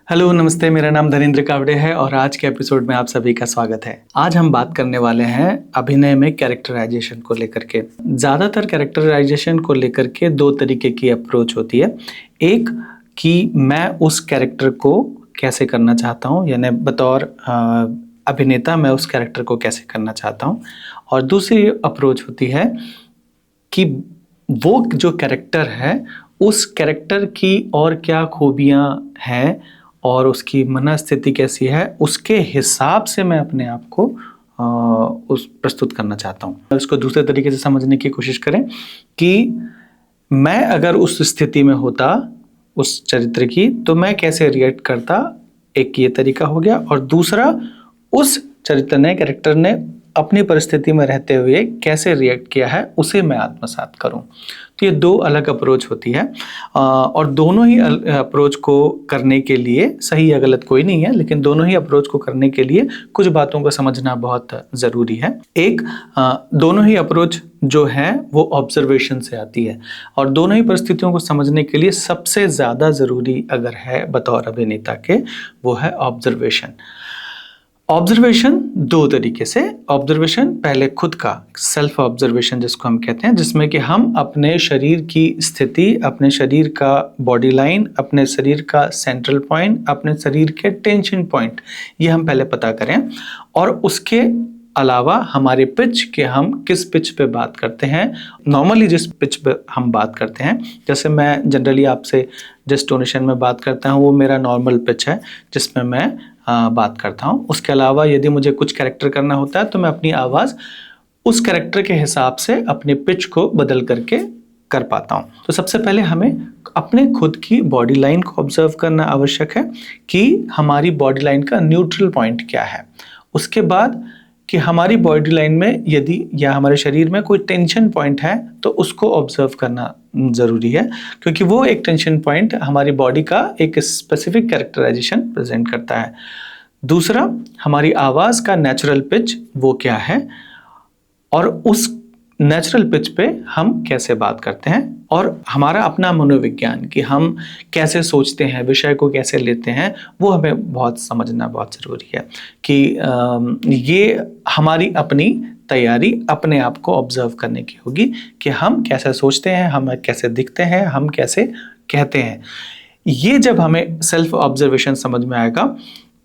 Hello नमस्ते, मेरा नाम धनेंद्र कावड़े है और आज के एपिसोड में आप सभी का स्वागत है। आज हम बात करने वाले हैं अभिनय में कैरेक्टराइजेशन को लेकर के। ज़्यादातर कैरेक्टराइजेशन को लेकर के दो तरीके की अप्रोच होती है। एक कि मैं उस कैरेक्टर को कैसे करना चाहता हूँ, यानी बतौर अभिनेता मैं उस कैरेक्टर को कैसे करना चाहता हूँ, और दूसरी अप्रोच होती है कि वो जो कैरेक्टर है उस कैरेक्टर की और क्या खूबियाँ हैं और उसकी मनस्थिति कैसी है, उसके हिसाब से मैं अपने आप को उस प्रस्तुत करना चाहता हूँ। इसको दूसरे तरीके से समझने की कोशिश करें कि मैं अगर उस स्थिति में होता उस चरित्र की तो मैं कैसे रिएक्ट करता। एक ये तरीका हो गया, और दूसरा उस चरित्र ने, कैरेक्टर ने अपनी परिस्थिति में रहते हुए कैसे रिएक्ट किया है उसे मैं आत्मसात करूं। तो ये दो अलग अप्रोच होती है, और दोनों ही अप्रोच को करने के लिए, सही या गलत कोई नहीं है, लेकिन दोनों ही अप्रोच को करने के लिए कुछ बातों को समझना बहुत ज़रूरी है। एक, दोनों ही अप्रोच जो है वो ऑब्जर्वेशन से आती है, और दोनों ही परिस्थितियों को समझने के लिए सबसे ज़्यादा ज़रूरी अगर है बतौर अभिनेता के, वो है ऑब्जर्वेशन। ऑब्जर्वेशन दो तरीके से। ऑब्जर्वेशन पहले खुद का सेल्फ ऑब्जर्वेशन जिसको हम कहते हैं, जिसमें कि हम अपने शरीर की स्थिति, अपने शरीर का बॉडी लाइन, अपने शरीर का सेंट्रल पॉइंट, अपने शरीर के टेंशन पॉइंट, ये हम पहले पता करें। और उसके अलावा हमारे पिच के, हम किस पिच पे बात करते हैं, नॉर्मली जिस पिच पे हम बात करते हैं, जैसे मैं जनरली आपसे जिस टोनेशन में बात करता हूँ वो मेरा नॉर्मल पिच है जिसमें मैं बात करता हूँ। उसके अलावा यदि मुझे कुछ कैरेक्टर करना होता है तो मैं अपनी आवाज़ उस कैरेक्टर के हिसाब से अपने पिच को बदल करके कर पाता हूँ। तो सबसे पहले हमें अपने खुद की बॉडी लाइन को ऑब्जर्व करना आवश्यक है कि हमारी बॉडी लाइन का न्यूट्रल पॉइंट क्या है। उसके बाद कि हमारी बॉडी लाइन में यदि या हमारे शरीर में कोई टेंशन पॉइंट है तो उसको ऑब्जर्व करना ज़रूरी है, क्योंकि वो एक टेंशन पॉइंट हमारी बॉडी का एक स्पेसिफिक कैरेक्टराइजेशन प्रेजेंट करता है। दूसरा, हमारी आवाज़ का नेचुरल पिच वो क्या है, और उस नेचुरल पिच पे हम कैसे बात करते हैं, और हमारा अपना मनोविज्ञान कि हम कैसे सोचते हैं, विषय को कैसे लेते हैं, वो हमें बहुत समझना बहुत ज़रूरी है। कि ये हमारी अपनी तैयारी अपने आप को ऑब्जर्व करने की होगी कि हम कैसे सोचते हैं, हम कैसे दिखते हैं, हम कैसे कहते हैं। ये जब हमें सेल्फ ऑब्जर्वेशन समझ में आएगा,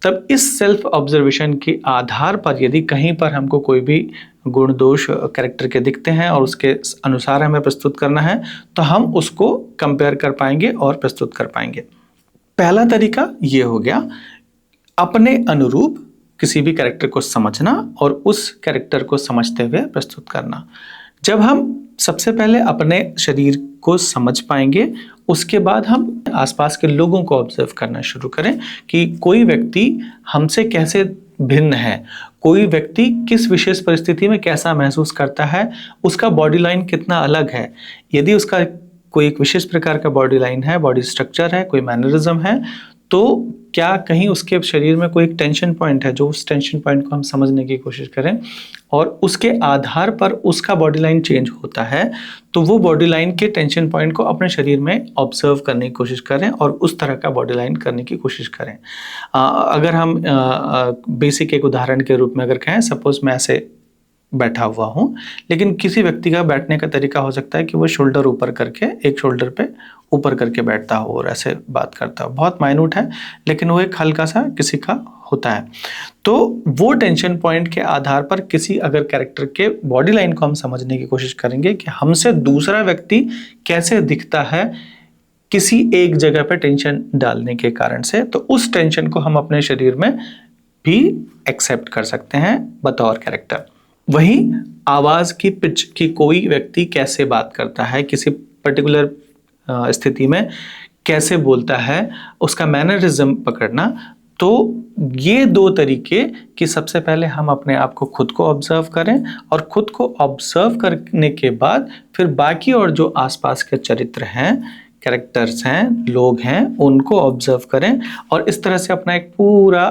तब इस सेल्फ ऑब्जर्वेशन के आधार पर यदि कहीं पर हमको कोई भी गुण दोष कैरेक्टर के दिखते हैं और उसके अनुसार हमें प्रस्तुत करना है, तो हम उसको कंपेयर कर पाएंगे और प्रस्तुत कर पाएंगे। पहला तरीका ये हो गया अपने अनुरूप किसी भी कैरेक्टर को समझना और उस कैरेक्टर को समझते हुए प्रस्तुत करना। जब हम सबसे पहले अपने शरीर को समझ पाएंगे, उसके बाद हम आसपास के लोगों को ऑब्जर्व करना शुरू करें कि कोई व्यक्ति हमसे कैसे भिन्न है, कोई व्यक्ति किस विशेष परिस्थिति में कैसा महसूस करता है, उसका बॉडी लाइन कितना अलग है। यदि उसका कोई एक विशेष प्रकार का बॉडी लाइन है, बॉडी स्ट्रक्चर है, कोई मैनरिज्म है, तो क्या कहीं उसके शरीर में कोई एक टेंशन पॉइंट है, जो उस टेंशन पॉइंट को हम समझने की कोशिश करें और उसके आधार पर उसका बॉडी लाइन चेंज होता है, तो वो बॉडी लाइन के टेंशन पॉइंट को अपने शरीर में ऑब्जर्व करने की कोशिश करें और उस तरह का बॉडी लाइन करने की कोशिश करें। अगर हम बेसिक एक उदाहरण के रूप में अगर कहें, सपोज मैं ऐसे बैठा हुआ हूँ, लेकिन किसी व्यक्ति का बैठने का तरीका हो सकता है कि वो शोल्डर ऊपर करके, एक शोल्डर पे ऊपर करके बैठता हो और ऐसे बात करता हो। बहुत माइन्यूट है, लेकिन वो एक हल्का सा किसी का होता है। तो वो टेंशन पॉइंट के आधार पर किसी अगर कैरेक्टर के बॉडी लाइन को हम समझने की कोशिश करेंगे कि हमसे दूसरा व्यक्ति कैसे दिखता है किसी एक जगह पे टेंशन डालने के कारण से, तो उस टेंशन को हम अपने शरीर में भी एक्सेप्ट कर सकते हैं बतौर कैरेक्टर। वहीं आवाज़ की पिच की, कोई व्यक्ति कैसे बात करता है, किसी पर्टिकुलर स्थिति में कैसे बोलता है, उसका मैनरिज्म पकड़ना, तो ये दो तरीके कि सबसे पहले हम अपने आप को खुद को ऑब्जर्व करें और खुद को ऑब्जर्व करने के बाद फिर बाकी और जो आसपास के चरित्र हैं, कैरेक्टर्स हैं, लोग हैं, उनको ऑब्जर्व करें और इस तरह से अपना एक पूरा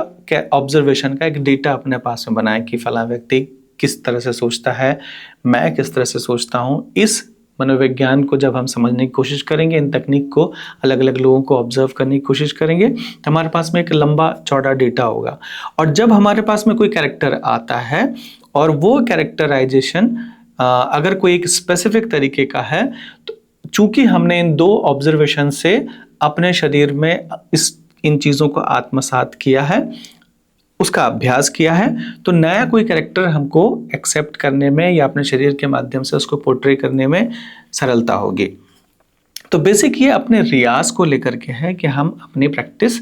ऑब्जर्वेशन का एक डेटा अपने पास में बनाएं कि फला व्यक्ति किस तरह से सोचता है, मैं किस तरह से सोचता हूँ। इस मनोविज्ञान को जब हम समझने की कोशिश करेंगे, इन तकनीक को अलग अलग लोगों को ऑब्जर्व करने की कोशिश करेंगे, तो हमारे पास में एक लंबा चौड़ा डेटा होगा। और जब हमारे पास में कोई कैरेक्टर आता है और वो कैरेक्टराइजेशन अगर कोई एक स्पेसिफिक तरीके का है, तो चूंकि हमने इन 2 ऑब्जर्वेशन से अपने शरीर में इन चीज़ों को आत्मसात किया है, उसका अभ्यास किया है, तो नया कोई कैरेक्टर हमको एक्सेप्ट करने में या अपने शरीर के माध्यम से उसको पोर्ट्रे करने में सरलता होगी। तो बेसिक ये अपने रियाज को लेकर के है कि हम अपनी प्रैक्टिस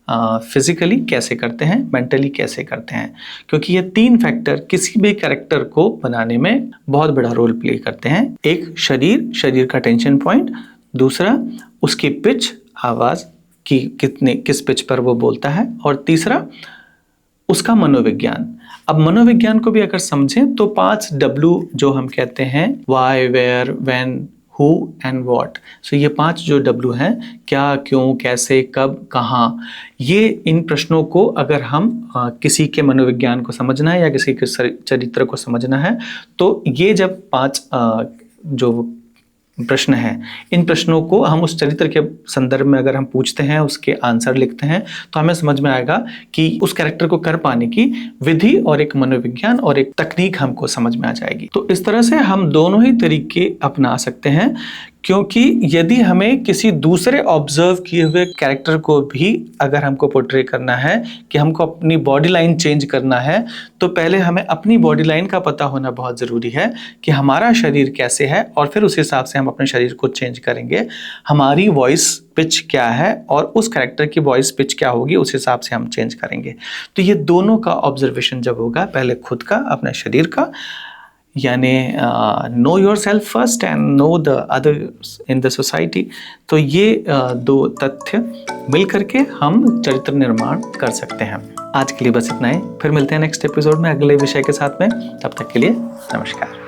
फिजिकली कैसे करते हैं, मेंटली कैसे करते हैं, क्योंकि ये 3 फैक्टर किसी भी कैरेक्टर को बनाने में बहुत बड़ा रोल प्ले करते हैं। एक शरीर का टेंशन पॉइंट, दूसरा उसकी पिच, आवाज़ की किस पिच पर वो बोलता है, और तीसरा उसका मनोविज्ञान। अब मनोविज्ञान को भी अगर समझें तो 5 W जो हम कहते हैं, why, where, when, who and what. So ये 5 जो W हैं, क्या, क्यों, कैसे, कब, कहाँ, ये इन प्रश्नों को अगर हम किसी के मनोविज्ञान को समझना है या किसी के चरित्र को समझना है, तो ये जब 5 जो प्रश्न है, इन प्रश्नों को हम उस चरित्र के संदर्भ में अगर हम पूछते हैं, उसके आंसर लिखते हैं, तो हमें समझ में आएगा कि उस कैरेक्टर को कर पाने की विधि और एक मनोविज्ञान और एक तकनीक हमको समझ में आ जाएगी। तो इस तरह से हम दोनों ही तरीके अपना सकते हैं, क्योंकि यदि हमें किसी दूसरे ऑब्जर्व किए हुए कैरेक्टर को भी अगर हमको पोर्ट्रे करना है, कि हमको अपनी बॉडी लाइन चेंज करना है, तो पहले हमें अपनी बॉडी लाइन का पता होना बहुत ज़रूरी है कि हमारा शरीर कैसे है, और फिर उस हिसाब से हम अपने शरीर को चेंज करेंगे। हमारी वॉइस पिच क्या है और उस कैरेक्टर की वॉइस पिच क्या होगी, उस हिसाब से हम चेंज करेंगे। तो ये दोनों का ऑब्जर्वेशन जब होगा, पहले खुद का, अपने शरीर का, यानी know your self first and know the others in the society, तो ये 2 तथ्य मिल करके हम चरित्र निर्माण कर सकते हैं। आज के लिए बस इतना ही, फिर मिलते हैं नेक्स्ट एपिसोड में अगले विषय के साथ में। तब तक के लिए नमस्कार।